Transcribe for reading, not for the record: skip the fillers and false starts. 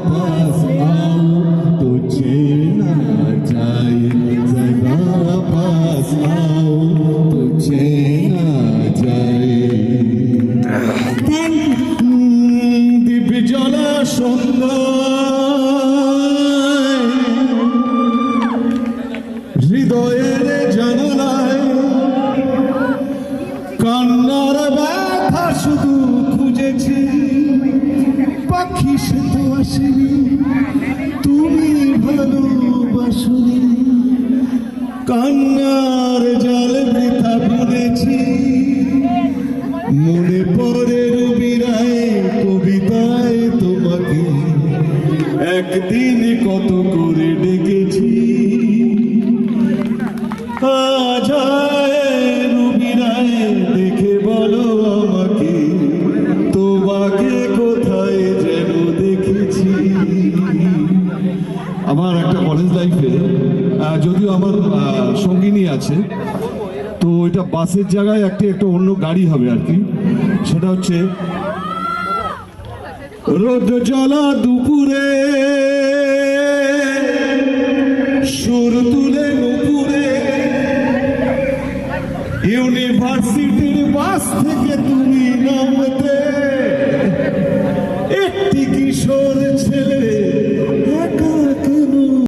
पास आओ तुझे ना जाए, जरा पास आओ तुझे ना जाए। दीप जला সন্ধ্যায় হৃদয়ের জানালায় কান্নার ব্যথা শুধু খুঁজেছি, পাখি সে তো আসেনি, তুমি ভালোবাসনি। কান্নার জল বৃথা বুনেছি, মনে পড়ে রবি রায় কবিতায় তোমাকে একদিন কত করে ডেকেছি। আজ রবি রায় দেখে বলো আমাকে, তোমাকে কোথায় যেন দেখেছি। আমার একটা কলেজ লাইফে যদিও আমার সঙ্গিনী আছে, তো এটা বাসের জায়গায় একটা অন্য গাড়ি হবে আর কি। সেটা হচ্ছে রোদ জ্বালা দুপুরে সুর তুলে নুপুরে, ইউনিভার্সিটির বাস থেকে তুমি নামতে একটি কিশোর